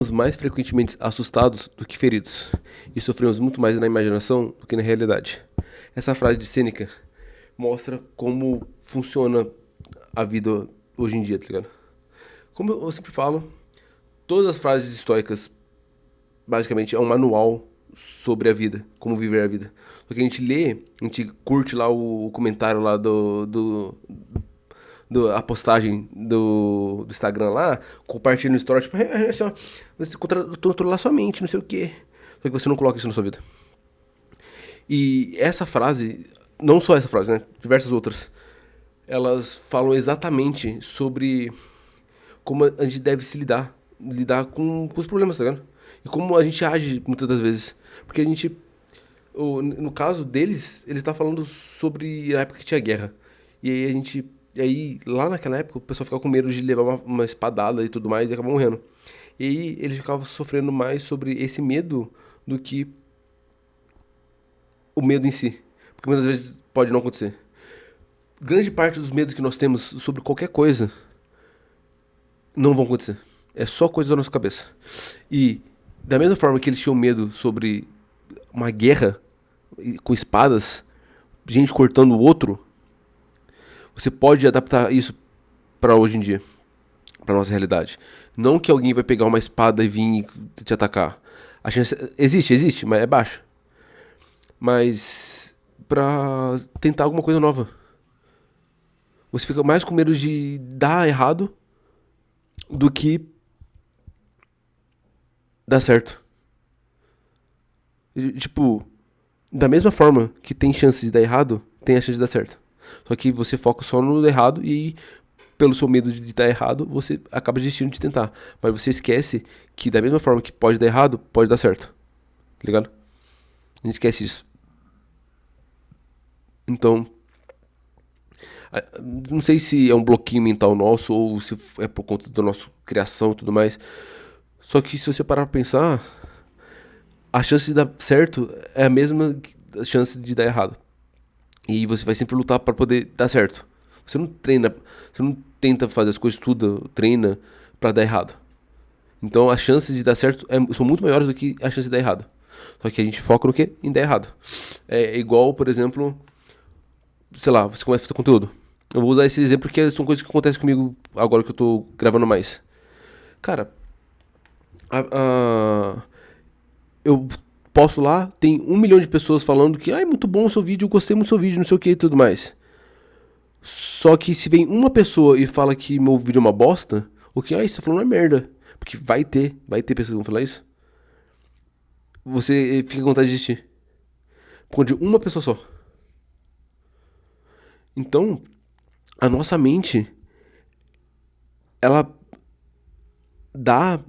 Mais frequentemente assustados do que feridos, e sofremos muito mais na imaginação do que na realidade. Essa frase de Sêneca mostra como funciona a vida hoje em dia, tá ligado? Como eu sempre falo, todas as frases estoicas, basicamente, é um manual sobre a vida, como viver a vida. Só que a gente lê, a gente curte lá o comentário lá a postagem do Instagram lá, compartilhando no story, tipo, assim, ó, você controlar sua mente, não sei o quê. Só que você não coloca isso na sua vida. E essa frase, não só essa frase, né? Diversas outras, elas falam exatamente sobre como a gente deve se lidar com os problemas, tá ligado? E como a gente age muitas das vezes. Porque a gente, no caso deles, ele tá falando sobre a época que tinha guerra. E aí a gente. E aí, lá naquela época, o pessoal ficava com medo de levar uma espadada e tudo mais e acabar morrendo. E aí eles ficavam sofrendo mais sobre esse medo do que o medo em si. Porque muitas vezes pode não acontecer. Grande parte dos medos que nós temos sobre qualquer coisa não vão acontecer. É só coisa da nossa cabeça. E da mesma forma que eles tinham medo sobre uma guerra com espadas, gente cortando o outro, você pode adaptar isso para hoje em dia, para nossa realidade. Não que alguém vai pegar uma espada e vir te atacar. A chance existe, mas é baixa. Mas pra tentar alguma coisa nova. Você fica mais com medo de dar errado do que dar certo. E, tipo, da mesma forma que tem chance de dar errado, tem a chance de dar certo. Só que você foca só no errado e pelo seu medo de dar errado, você acaba desistindo de tentar. Mas você esquece que da mesma forma que pode dar errado, pode dar certo. Tá ligado? A gente esquece disso. Então, não sei se é um bloqueio mental nosso ou se é por conta da nossa criação e tudo mais. Só que se você parar pra pensar, a chance de dar certo é a mesma chance de dar errado. E você vai sempre lutar para poder dar certo. Você não treina, você não tenta fazer as coisas tudo, treina para dar errado. Então as chances de dar certo são muito maiores do que a chance de dar errado. Só que a gente foca no quê? Em dar errado. É igual, por exemplo, sei lá, você começa a fazer conteúdo. Eu vou usar esse exemplo porque são coisas que acontecem comigo agora que eu tô gravando mais. Cara, a, a- eu posto lá, tem 1 milhão de pessoas falando que, ai, muito bom o seu vídeo, eu gostei muito do seu vídeo, não sei o que e tudo mais. Só que se vem uma pessoa e fala que meu vídeo é uma bosta, o que, ai, você tá falando é merda. Porque vai ter pessoas que vão falar isso. Você fica com vontade de desistir. Por conta de uma pessoa só. Então, a nossa mente, ela dá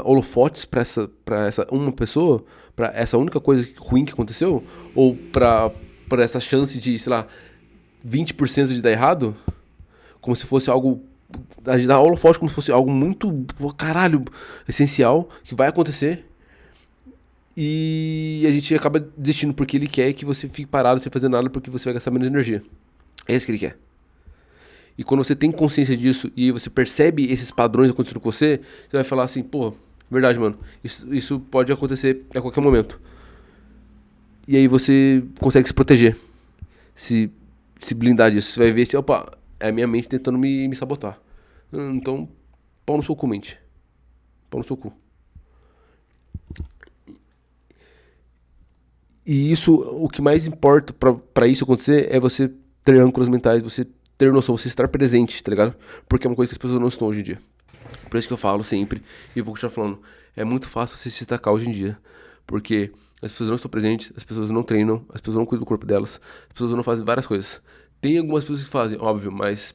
holofotes pra essa uma pessoa, pra essa única coisa ruim que aconteceu, ou pra essa chance de, sei lá, 20% de dar errado, como se fosse algo. A gente dá holofote como se fosse algo muito, caralho, essencial, que vai acontecer. E a gente acaba desistindo porque ele quer que você fique parado sem fazer nada porque você vai gastar menos energia. É isso que ele quer. E quando você tem consciência disso e você percebe esses padrões acontecendo com você, você vai falar assim, pô, verdade, mano, isso pode acontecer a qualquer momento. E aí você consegue se proteger, se, se blindar disso. Você vai ver, assim, opa, é a minha mente tentando me sabotar. Então, pau no seu cu, mente. Pau no seu cu. E isso, o que mais importa pra isso acontecer é você ter âncoras mentais, você ter noção, você estar presente, tá ligado? Porque é uma coisa que as pessoas não estão hoje em dia. Por isso que eu falo sempre, e eu vou continuar falando, é muito fácil você se destacar hoje em dia. Porque as pessoas não estão presentes, as pessoas não treinam, as pessoas não cuidam do corpo delas, as pessoas não fazem várias coisas. Tem algumas pessoas que fazem, óbvio, mas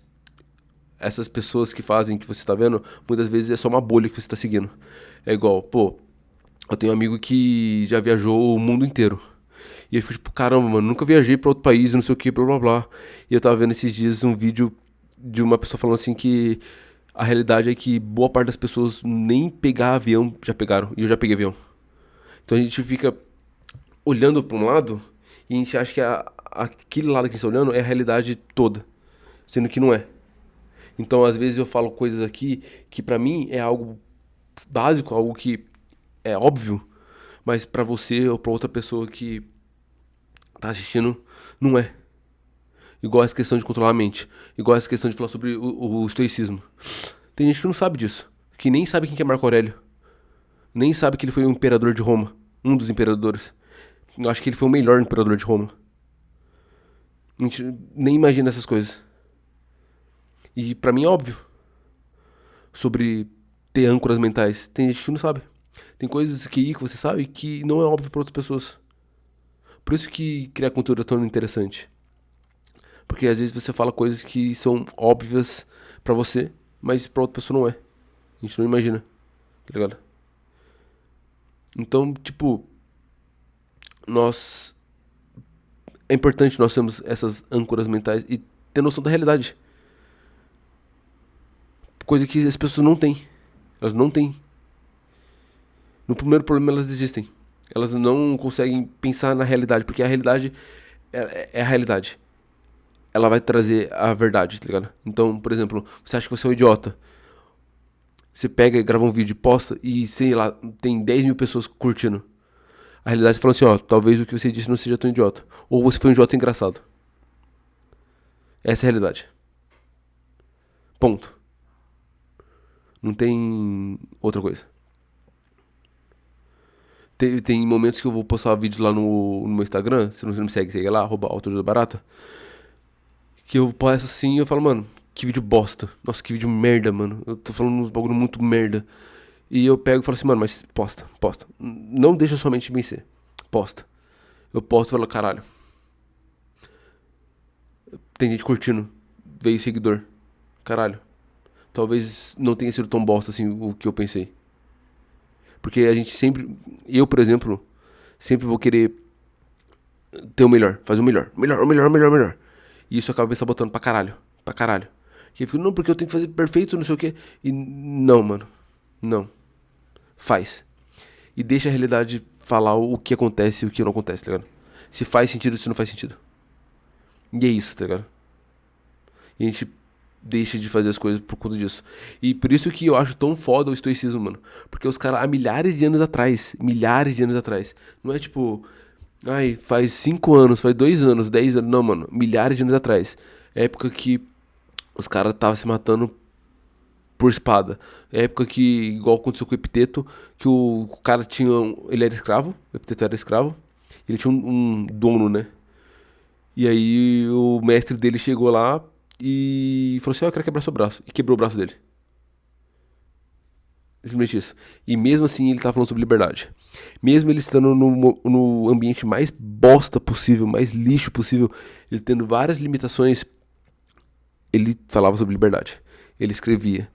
essas pessoas que fazem, que você tá vendo, muitas vezes é só uma bolha que você tá seguindo. É igual, pô, eu tenho um amigo que já viajou o mundo inteiro. E eu fico tipo, caramba, mano, nunca viajei pra outro país, não sei o que, blá blá blá. E eu tava vendo esses dias um vídeo de uma pessoa falando assim que a realidade é que boa parte das pessoas nem pegar avião já pegaram. E eu já peguei avião. Então a gente fica olhando pra um lado e a gente acha que aquele lado que a gente tá olhando é a realidade toda. Sendo que não é. Então às vezes eu falo coisas aqui que pra mim é algo básico, algo que é óbvio, mas pra você ou pra outra pessoa que tá assistindo, não é. Igual essa questão de controlar a mente. Igual essa questão de falar sobre o estoicismo. Tem gente que não sabe disso. Que nem sabe quem que é Marco Aurélio. Nem sabe que ele foi um imperador de Roma. Um dos imperadores. Eu acho que ele foi o melhor imperador de Roma. A gente nem imagina essas coisas. E pra mim é óbvio. Sobre ter âncoras mentais. Tem gente que não sabe. Tem coisas que você sabe que não é óbvio pra outras pessoas. Por isso que criar conteúdo é tão interessante. Porque às vezes você fala coisas que são óbvias pra você, mas pra outra pessoa não é. A gente não imagina, tá ligado? Então, tipo, nós. É importante nós termos essas âncoras mentais e ter noção da realidade. Coisa que as pessoas não têm. Elas não têm. No primeiro problema elas desistem. Elas não conseguem pensar na realidade, porque a realidade é a realidade. Ela vai trazer a verdade, tá ligado? Então, por exemplo, você acha que você é um idiota. Você pega e grava um vídeo e posta e, sei lá, tem 10 mil pessoas curtindo. A realidade fala assim, ó, talvez o que você disse não seja tão idiota. Ou você foi um idiota engraçado. Essa é a realidade. Ponto. Não tem outra coisa. Tem momentos que eu vou postar vídeos lá no meu Instagram, se você não me segue, segue lá, @autordabarata. Que eu posto assim e eu falo, mano, que vídeo bosta. Nossa, que vídeo merda, mano. Eu tô falando uns bagulho muito merda. E eu pego e falo assim, mano, mas posta, posta. Não deixa sua mente vencer. Posta. Eu posto e falo, caralho. Tem gente curtindo. Veio seguidor. Caralho. Talvez não tenha sido tão bosta assim o que eu pensei. Porque a gente sempre. Eu, por exemplo, sempre vou querer ter o melhor. Fazer o melhor. Melhor, o melhor, o melhor, o melhor. E isso acaba me sabotando pra caralho. Pra caralho. E eu fico, não, porque eu tenho que fazer perfeito, não sei o quê. E não, mano. Não. Faz. E deixa a realidade falar o que acontece e o que não acontece, tá ligado? Se faz sentido, se não faz sentido. E é isso, tá ligado? E a gente deixa de fazer as coisas por conta disso. E por isso que eu acho tão foda o estoicismo, mano. Porque os caras, há milhares de anos atrás, não é tipo, ai, faz 5 anos, faz 2 anos, 10 anos, não, mano, milhares de anos atrás. É época que os caras estavam se matando por espada. É época que, igual aconteceu com o Epiteto, que o cara tinha. Ele era escravo, o Epiteto era escravo, ele tinha um dono, né? E aí o mestre dele chegou lá e falou assim: ó, eu quero quebrar seu braço. E quebrou o braço dele. Simplesmente isso. E mesmo assim ele tá falando sobre liberdade. Mesmo ele estando no ambiente mais bosta possível, mais lixo possível, ele tendo várias limitações, ele falava sobre liberdade. Ele escrevia.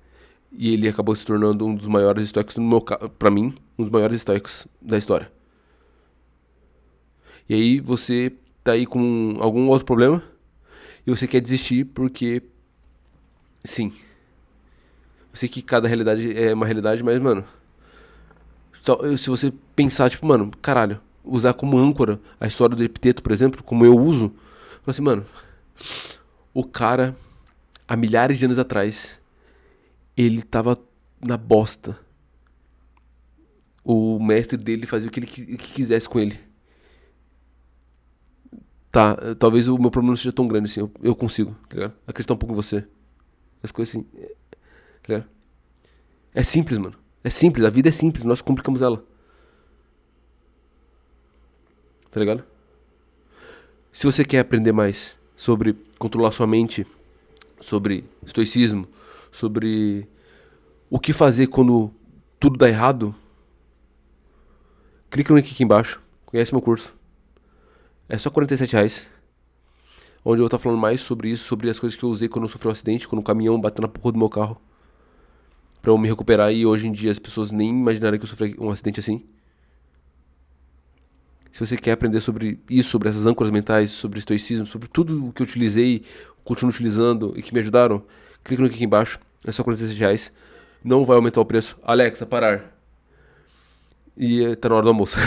E ele acabou se tornando um dos maiores estoicos, no meu, pra mim, um dos maiores estoicos da história. E aí você tá aí com algum outro problema e você quer desistir porque, sim, eu sei que cada realidade é uma realidade, mas, mano, se você pensar, tipo, mano, caralho, usar como âncora a história do Epiteto, por exemplo, como eu uso, fala assim, mano, o cara, há milhares de anos atrás, ele tava na bosta. O mestre dele fazia o que quisesse com ele. Tá, talvez o meu problema não seja tão grande assim, eu consigo, tá ligado? Acreditar um pouco em você. As coisas assim, tá ligado? É simples, mano. É simples, a vida é simples, nós complicamos ela, tá ligado? Se você quer aprender mais sobre controlar sua mente, sobre estoicismo, sobre o que fazer quando tudo dá errado, clica no link aqui embaixo, conhece meu curso. É só R$ 47, onde eu vou estar falando mais sobre isso, sobre as coisas que eu usei quando eu sofri um acidente, quando o caminhão bateu na porra do meu carro, pra eu me recuperar e hoje em dia as pessoas nem imaginariam que eu sofri um acidente assim. Se você quer aprender sobre isso, sobre essas âncoras mentais, sobre estoicismo, sobre tudo o que eu utilizei, continuo utilizando e que me ajudaram, clica no link aqui embaixo. É só R$ 47. Não vai aumentar o preço. Alexa, parar. E tá na hora do almoço.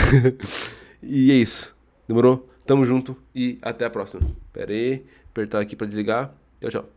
E é isso. Demorou? Tamo junto e até a próxima. Pera aí, apertar aqui pra desligar. Tchau, tchau.